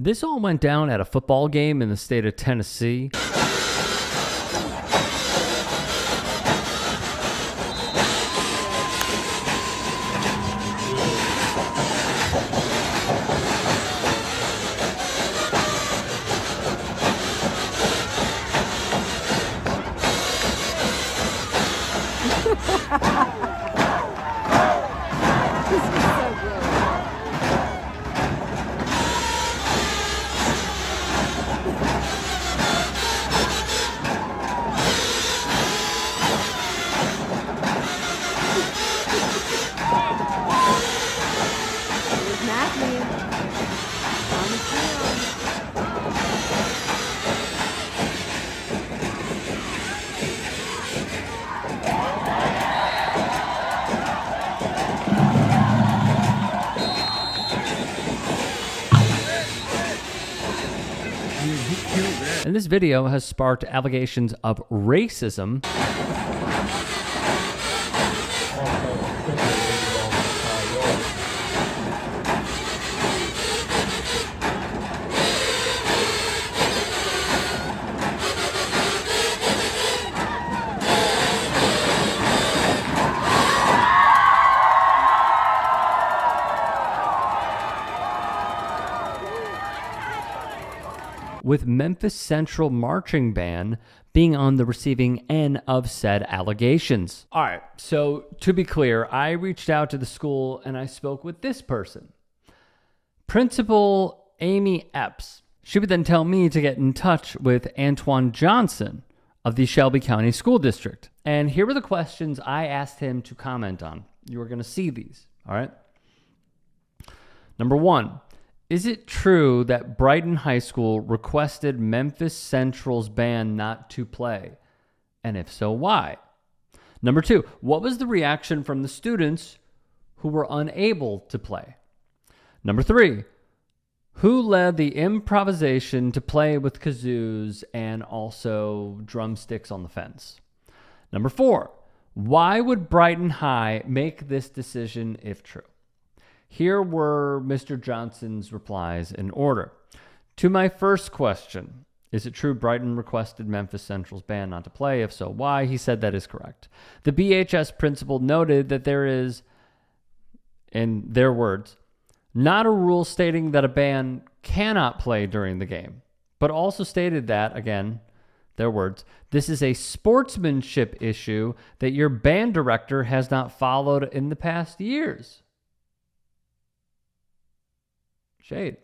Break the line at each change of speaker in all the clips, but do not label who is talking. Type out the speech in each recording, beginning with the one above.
This all went down at a football game in the state of Tennessee. And this video has sparked allegations of racism. With Memphis Central marching band being on the receiving end of said allegations. All right, so to be clear, I reached out to the school and I spoke with this person, Principal Amy Epps. She would then tell me to get in touch with Antoine Johnson of the Shelby County School District. And here were the questions I asked him to comment on. You are going to see these, all right? Number one, is it true that Brighton High School requested Memphis Central's band not to play? And if so, why? Number two, what was the reaction from the students who were unable to play? Number three, who led the improvisation to play with kazoos and also drumsticks on the fence? Number four, why would Brighton High make this decision if true? Here were Mr. Johnson's replies in order. To my first question, is it true Brighton requested Memphis Central's band not to play? If so, why? He said that is correct. The BHS principal noted that there is, in their words, not a rule stating that a band cannot play during the game, but also stated that, again, their words, this is a sportsmanship issue that your band director has not followed in the past years. Shade.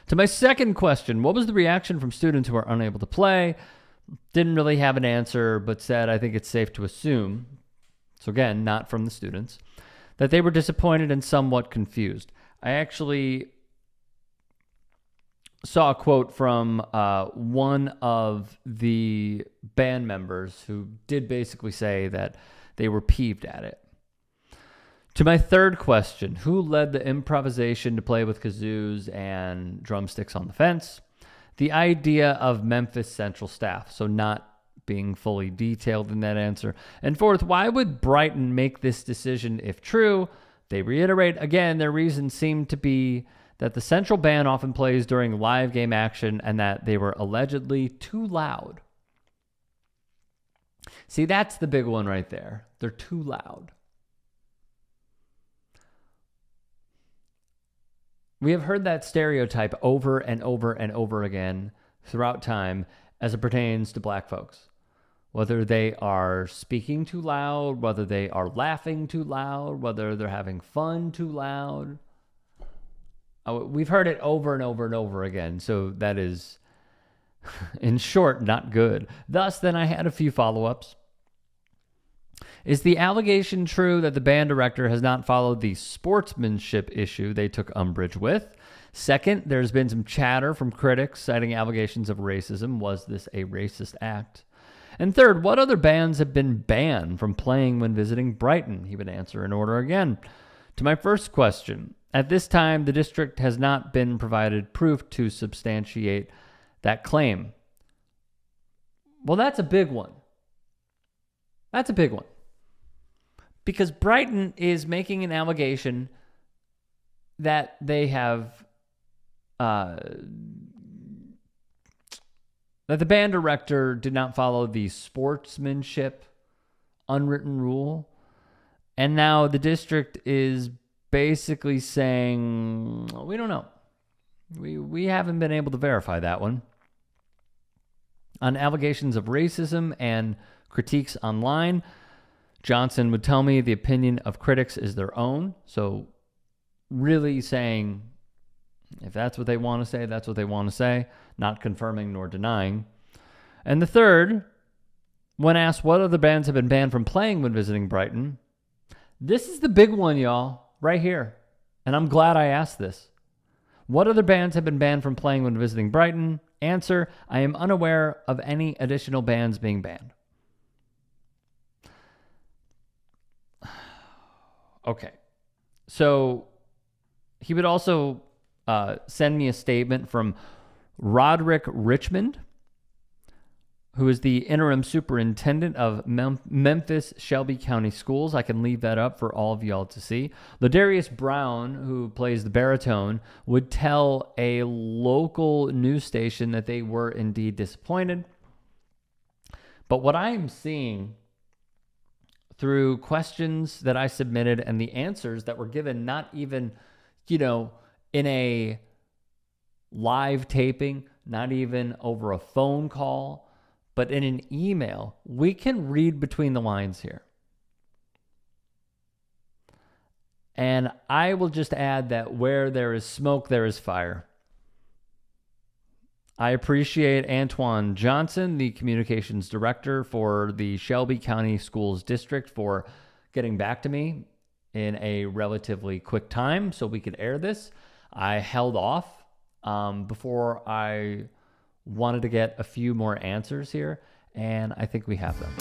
To my second question, what was the reaction from students who are unable to play? Didn't really have an answer, but said, I think it's safe to assume, so again, not from the students, that they were disappointed and somewhat confused. I actually saw a quote from one of the band members who did basically say that they were peeved at it. To my third question, who led the improvisation to play with kazoos and drumsticks on the fence? The idea of Memphis Central staff, so not being fully detailed in that answer. And fourth, why would Brighton make this decision if true? They reiterate, again, their reasons seem to be that the Central band often plays during live game action and that they were allegedly too loud. See, that's the big one right there. They're too loud. We have heard that stereotype over and over and over again throughout time as it pertains to black folks. Whether they are speaking too loud, whether they are laughing too loud, whether they're having fun too loud. We've heard it over and over and over again. So that is, in short, not good. Thus, then I had a few follow-ups. Is the allegation true that the band director has not followed the sportsmanship issue they took umbrage with? Second, there's been some chatter from critics citing allegations of racism. Was this a racist act? And third, what other bands have been banned from playing when visiting Brighton? He would answer in order again. To my first question, at this time, the district has not been provided proof to substantiate that claim. Well, that's a big one. That's a big one. Because Brighton is making an allegation that they have that the band director did not follow the sportsmanship unwritten rule. And now the district is basically saying, we don't know. We haven't been able to verify that one. On allegations of racism and critiques online, Johnson would tell me the opinion of critics is their own. So really saying, if that's what they want to say, that's what they want to say, not confirming nor denying. And the third, when asked what other bands have been banned from playing when visiting Brighton, this is the big one, y'all, right here. And I'm glad I asked this. What other bands have been banned from playing when visiting Brighton? Answer, I am unaware of any additional bands being banned. Okay. So he would also send me a statement from Roderick Richmond, who is the interim superintendent of Memphis Shelby County Schools. I can leave that up for all of y'all to see. Ladarius Brown, who plays the baritone, would tell a local news station that they were indeed disappointed. But what I'm seeing through questions that I submitted and the answers that were given, not even, in a live taping, not even over a phone call, but in an email, we can read between the lines here. And I will just add that where there is smoke, there is fire. I appreciate Antoine Johnson, the communications director for the Shelby County Schools District, for getting back to me in a relatively quick time so we could air this. I held off before I wanted to get a few more answers here, and I think we have them.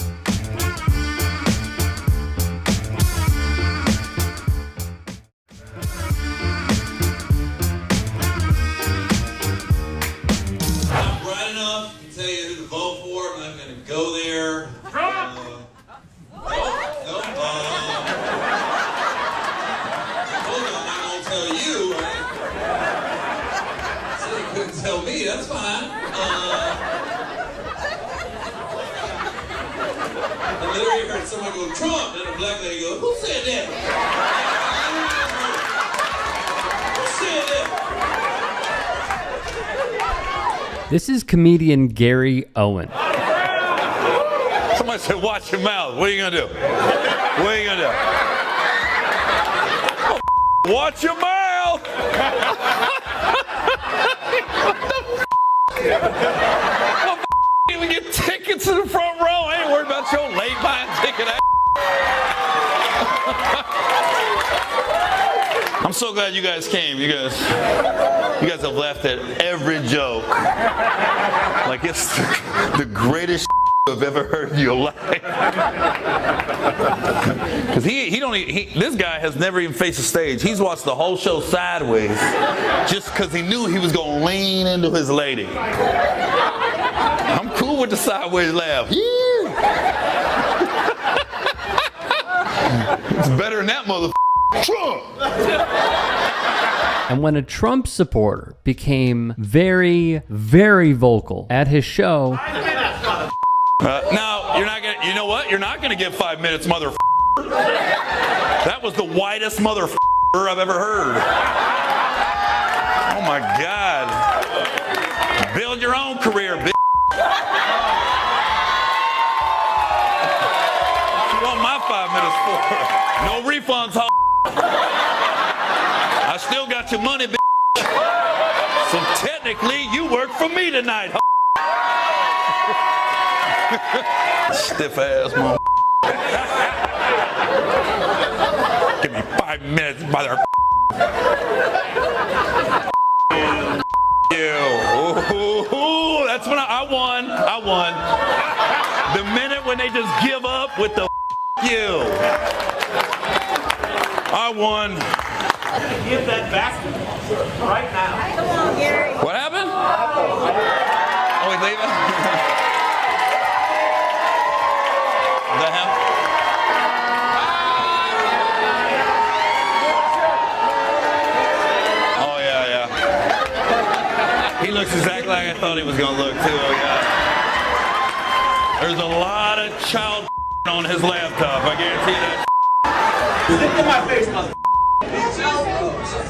I'm bright enough to tell you who to vote for. I'm not going to go there. Hold on, I'm going to tell you, right? So you couldn't tell me, that's fine. I literally heard someone go, Trump, and a black lady go, who said that? Who said that?
This is comedian Gary Owen.
Somebody said, watch your mouth. What are you going to do? What are you going to do? Watch your mouth! What the even get tickets in the front row? I ain't worried about your late buying ticket. I'm so glad you guys came. You guys have laughed at every joke. Like it's the greatest I've ever heard in your life. Because this guy has never even faced a stage. He's watched the whole show sideways just because he knew he was going to lean into his lady. I'm cool with the sideways laugh. It's better than that motherfucker. Trump!
And when a Trump supporter became very, very vocal at his show,
now, you're not gonna. You know what? You're not gonna get 5 minutes, motherfucker. That was the whitest motherfucker I've ever heard. Oh my God! Build your own career, bitch. What you want my 5 minutes for? No refunds, ho. I still got your money, bitch. So technically, you work for me tonight, ho. Stiff ass mother. Give me 5 minutes, mother. You. Ooh, that's when I won. I won. The minute when they just give up with the you. I won.
Give that back to me right now.
Come on, Gary.
What happened? Oh, he's leaving? Is that him? Oh, yeah. looks exactly like I thought he was gonna look too. Oh yeah. There's a lot of child on his laptop. I guarantee you that.
Stick in my face, mother. Let's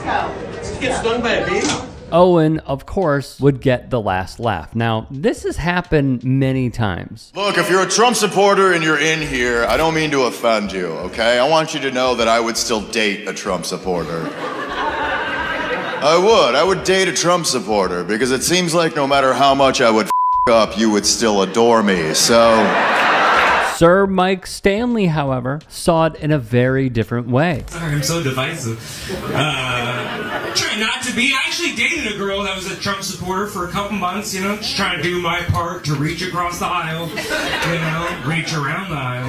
go. Get stung by a bee.
Owen, of course, would get the last laugh. Now, this has happened many times.
Look, if you're a Trump supporter and you're in here, I don't mean to offend you, okay? I want you to know that I would still date a Trump supporter. I would date a Trump supporter because it seems like no matter how much I would up, you would still adore me, so...
Sir Mike Stanley, however, saw it in a very different way.
Sorry, I'm so divisive. Try not to be. I actually dated a girl that was a Trump supporter for a couple months, you know, just trying to do my part to reach across the aisle, you know, reach around the aisle.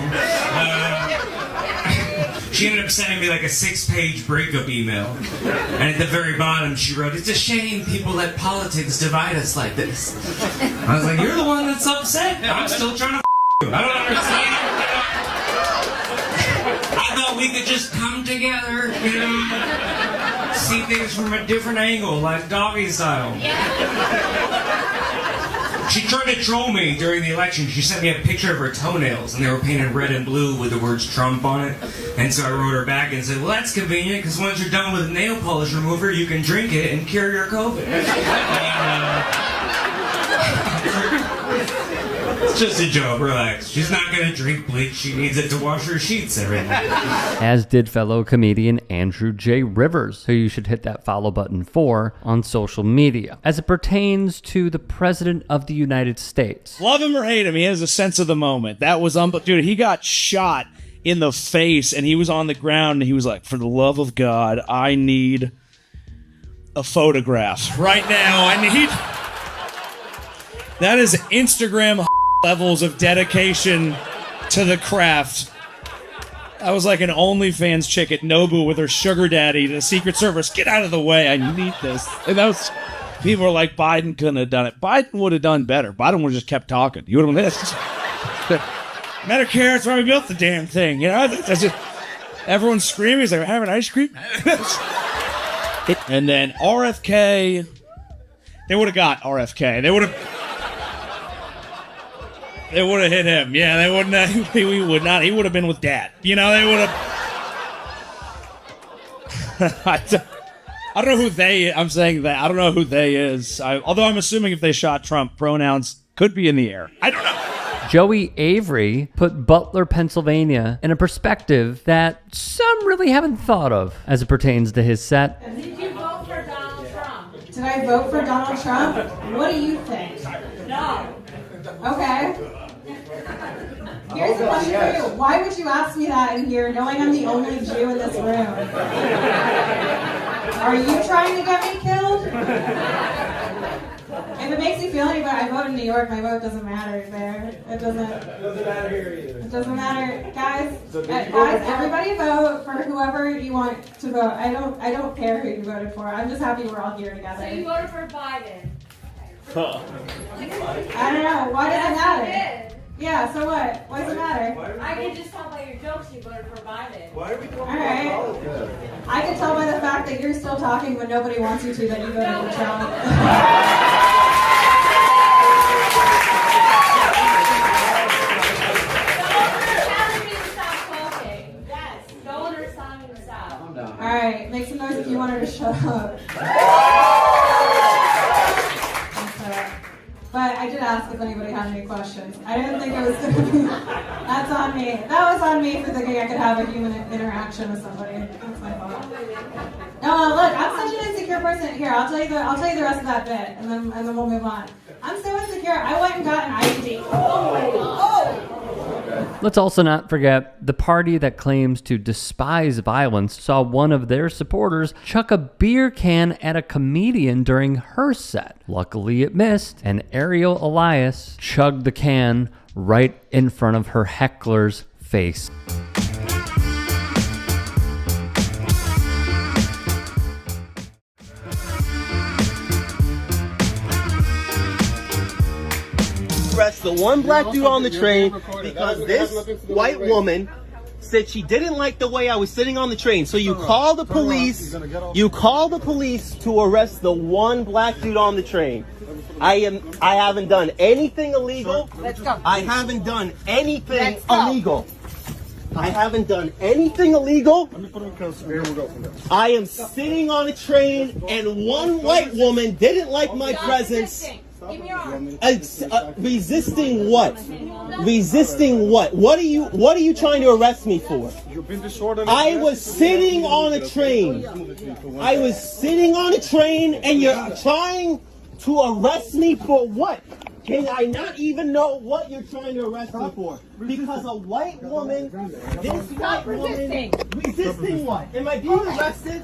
She ended up sending me like a 6-page breakup email. And at the very bottom, she wrote, "It's a shame people let politics divide us like this." I was like, you're the one that's upset. I'm still trying to you. I don't understand. I thought we could just come together, you know, see things from a different angle, like doggy style. She tried to troll me during the election. She sent me a picture of her toenails, and they were painted red and blue with the words Trump on it. And so I wrote her back and said, well, that's convenient, because once you're done with nail polish remover, you can drink it and cure your COVID. It's just a joke, relax. She's not gonna drink bleach, she needs it to wash her sheets every night.
As did fellow comedian Andrew J. Rivers, who you should hit that follow button for on social media, as it pertains to the President of the United States.
Love him or hate him, he has a sense of the moment. That was dude, he got shot in the face and he was on the ground and he was like, for the love of God, I need a photograph right now. I need... That is Instagram levels of dedication to the craft. I was like an OnlyFans chick at Nobu with her sugar daddy, the Secret Service. Get out of the way, I need this. And that was, people were like, Biden couldn't have done it. Biden would have done better. Biden would have just kept talking. You would have Medicare, that's why we built the damn thing. You know, that's just, everyone's screaming. He's like, having ice cream? And then RFK, they would have got RFK. They would have hit him. Yeah, they wouldn't have, we would not. He would have been with Dad. You know, they would have. I don't know who they, I'm saying that. I don't know who they is. Although I'm assuming if they shot Trump, pronouns could be in the air. I don't know.
Joey Avery put Butler, Pennsylvania in a perspective that some really haven't thought of as it pertains to his set.
Did you vote for Donald Trump? Did I vote for Donald Trump? What do you think? No. Okay. Here's the question for you. Why would you ask me that in here knowing I'm the only Jew in this room? Are you trying to get me killed? If it makes you feel any better, I vote in New York. My vote doesn't matter there. It doesn't matter here either. It doesn't matter. Guys, everybody vote for whoever you want to vote. I don't care who you voted for. I'm just happy we're all here together.
So you voted for Biden?
I don't know. Why does it matter? Yeah, so what? Why does it matter?
I can just tell by your jokes you voted for Biden.
Why are we talking about politics? I can tell by the fact that you're still talking when nobody wants you to that you voted for Trump. Alright, make some noise if you want her to shut up. But I did ask if anybody had any questions. I didn't think it was going to be... That's on me. That was on me for thinking I could have a human interaction with somebody. That's my fault. No, look, I'm such an insecure person. Here, I'll tell you the rest of that bit, and then we'll move on. I'm so insecure. I went and got an ID.
Let's also not forget the party that claims to despise violence saw one of their supporters chuck a beer can at a comedian during her set. Luckily it missed, and Ariel Elias chugged the can right in front of her heckler's face.
Arrest the one black dude on the train because this white woman said she didn't like the way I was sitting on the train. So you call the police. You call the police to arrest the one black dude on the train. I haven't done anything illegal.
Let's go.
I haven't done anything illegal. I haven't done anything illegal. I am sitting on a train and one white woman didn't like my presence.
Give me your arm.
Resisting what? Resisting what? What are you trying to arrest me for? I was sitting on a train. I was sitting on a train and you're trying to arrest me for what? Can I not even know what you're trying to arrest me for? Because a white woman, this white woman, resisting what? Am I being arrested?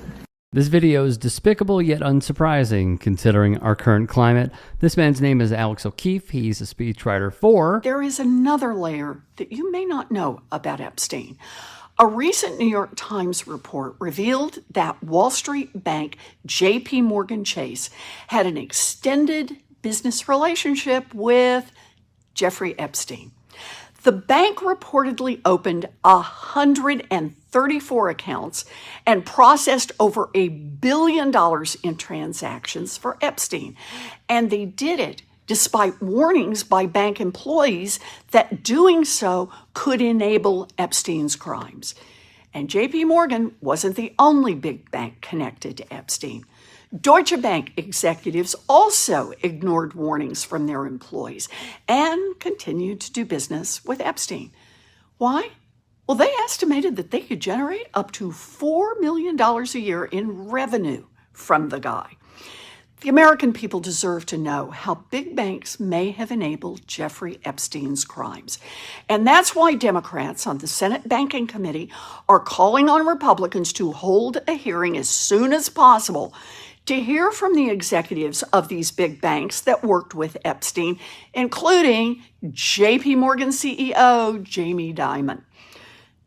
This video is despicable yet unsurprising considering our current climate. This man's name is Alex O'Keefe. He's a speechwriter for...
There is another layer that you may not know about Epstein. A recent New York Times report revealed that Wall Street bank J.P. Morgan Chase had an extended business relationship with Jeffrey Epstein. The bank reportedly opened 134 accounts and processed over $1 billion in transactions for Epstein. And they did it despite warnings by bank employees that doing so could enable Epstein's crimes. And JP Morgan wasn't the only big bank connected to Epstein. Deutsche Bank executives also ignored warnings from their employees and continued to do business with Epstein. Why? Well, they estimated that they could generate up to $4 million a year in revenue from the guy. The American people deserve to know how big banks may have enabled Jeffrey Epstein's crimes. And that's why Democrats on the Senate Banking Committee are calling on Republicans to hold a hearing as soon as possible to hear from the executives of these big banks that worked with Epstein, including JP Morgan CEO Jamie Dimon.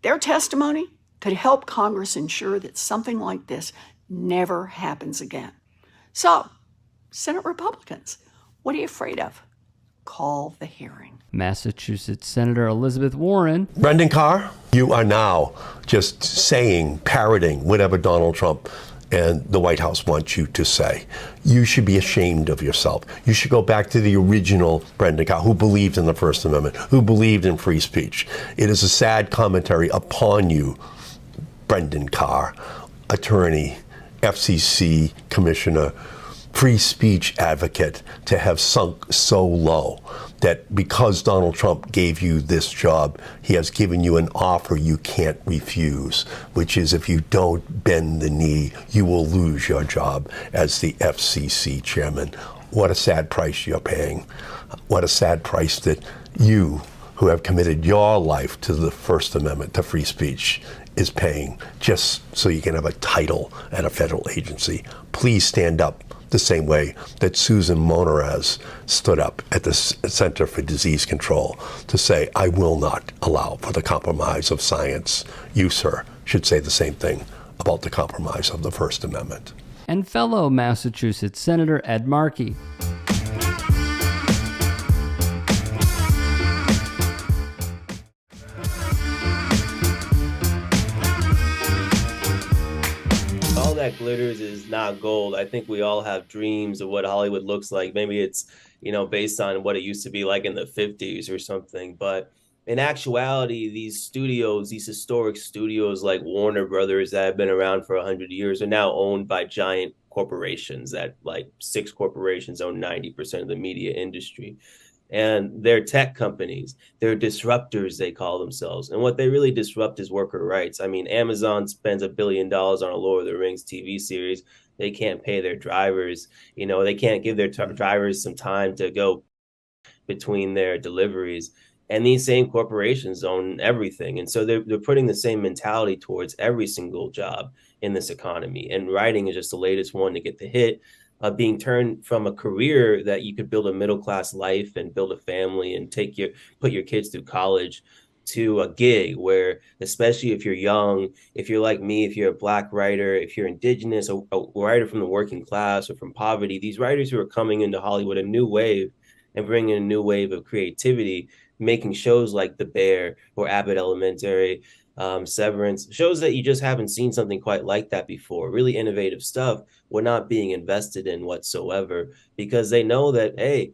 Their testimony could help Congress ensure that something like this never happens again. So, Senate Republicans, what are you afraid of? Call the hearing.
Massachusetts Senator Elizabeth Warren.
Brendan Carr, you are now just saying, parroting whatever Donald Trump and the White House wants you to say. You should be ashamed of yourself. You should go back to the original Brendan Carr, who believed in the First Amendment, who believed in free speech. It is a sad commentary upon you, Brendan Carr, attorney, FCC commissioner, free speech advocate, to have sunk so low that because Donald Trump gave you this job, he has given you an offer you can't refuse, which is if you don't bend the knee, you will lose your job as the FCC chairman. What a sad price you're paying. What a sad price that you, who have committed your life to the First Amendment, to free speech, is paying just so you can have a title at a federal agency. Please stand up the same way that Susan Monarez stood up at the Center for Disease Control to say, I will not allow for the compromise of science. You, sir, should say the same thing about the compromise of the First Amendment.
And fellow Massachusetts Senator Ed Markey.
All that glitters is not gold. I think we all have dreams of what Hollywood looks like. Maybe it's, based on what it used to be like in the 50s or something. But in actuality, these studios, these historic studios like Warner Brothers that have been around for 100 years are now owned by giant corporations that, like, 6 corporations own 90% of the media industry. And they're tech companies. They're disruptors, they call themselves. And what they really disrupt is worker rights. I mean, Amazon spends $1 billion on a Lord of the Rings TV series. They can't pay their drivers. They can't give their drivers some time to go between their deliveries. And these same corporations own everything. And so they're putting the same mentality towards every single job in this economy. And writing is just the latest one to get the hit. Being turned from a career that you could build a middle-class life and build a family and put your kids through college, to a gig where, especially if you're young, if you're like me, if you're a Black writer, if you're Indigenous, a writer from the working class or from poverty, these writers who are coming into Hollywood, a new wave, and bringing a new wave of creativity, making shows like The Bear or Abbott Elementary, Severance, shows that you just haven't seen something quite like that before, really innovative stuff. were not being invested in whatsoever, because they know that, hey,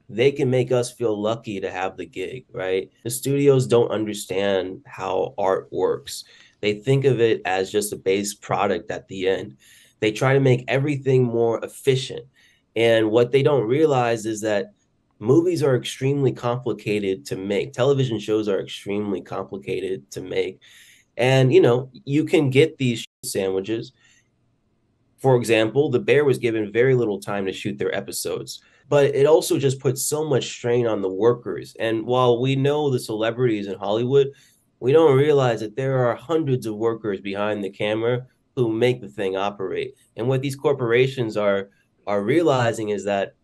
they can make us feel lucky to have the gig, right? The studios don't understand how art works. They think of it as just a base product at the end. They try to make everything more efficient. And what they don't realize is that movies are extremely complicated to make. Television shows are extremely complicated to make. And, you can get these sandwiches. For example, The Bear was given very little time to shoot their episodes, but it also just puts so much strain on the workers. And while we know the celebrities in Hollywood, we don't realize that there are hundreds of workers behind the camera who make the thing operate. And what these corporations are realizing is that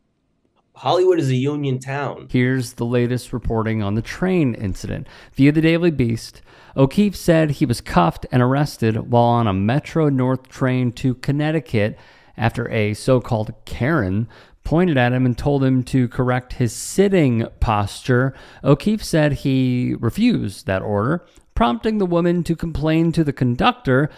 Hollywood is a union town.
Here's the latest reporting on the train incident. Via the Daily Beast, O'Keefe said he was cuffed and arrested while on a Metro North train to Connecticut after a so-called Karen pointed at him and told him to correct his sitting posture. O'Keefe said he refused that order, prompting the woman to complain to the conductor.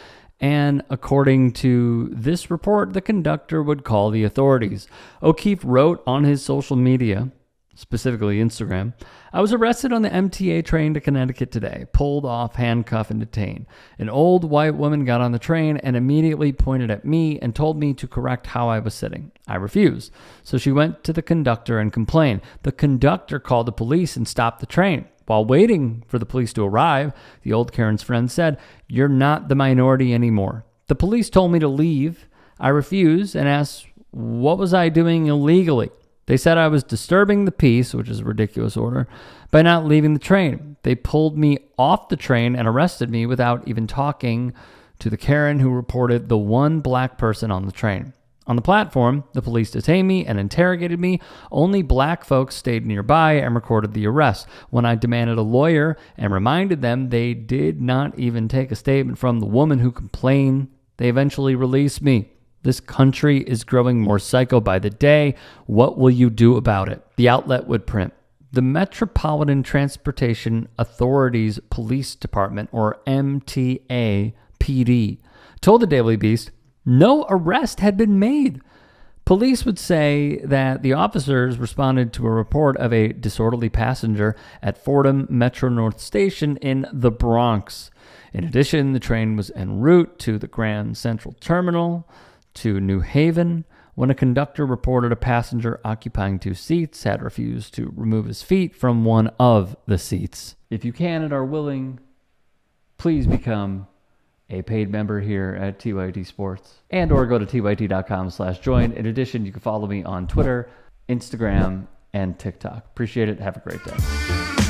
And according to this report, the conductor would call the authorities. O'Keefe wrote on his social media, specifically Instagram, "I was arrested on the MTA train to Connecticut today, pulled off, handcuffed, and detained. An old white woman got on the train and immediately pointed at me and told me to correct how I was sitting. I refused. So she went to the conductor and complained. The conductor called the police and stopped the train. While waiting for the police to arrive, the old Karen's friend said, 'You're not the minority anymore.' The police told me to leave. I refused and asked, what was I doing illegally? They said I was disturbing the peace," which is a ridiculous order, "by not leaving the train. They pulled me off the train and arrested me without even talking to the Karen who reported the one black person on the train. On the platform, the police detained me and interrogated me. Only black folks stayed nearby and recorded the arrest. When I demanded a lawyer and reminded them they did not even take a statement from the woman who complained, they eventually released me. This country is growing more psycho by the day. What will you do about it?" The outlet would print, "The Metropolitan Transportation Authority's Police Department, or MTAPD, told the Daily Beast no arrest had been made. Police would say that the officers responded to a report of a disorderly passenger at Fordham Metro North Station in the Bronx. In addition, the train was en route to the Grand Central Terminal to New Haven when a conductor reported a passenger occupying 2 seats had refused to remove his feet from one of the seats." If you can and are willing, please become a paid member here at TYT Sports, and or go to tyt.com/join. In addition, you can follow me on Twitter, Instagram, and TikTok. Appreciate it. Have a great day.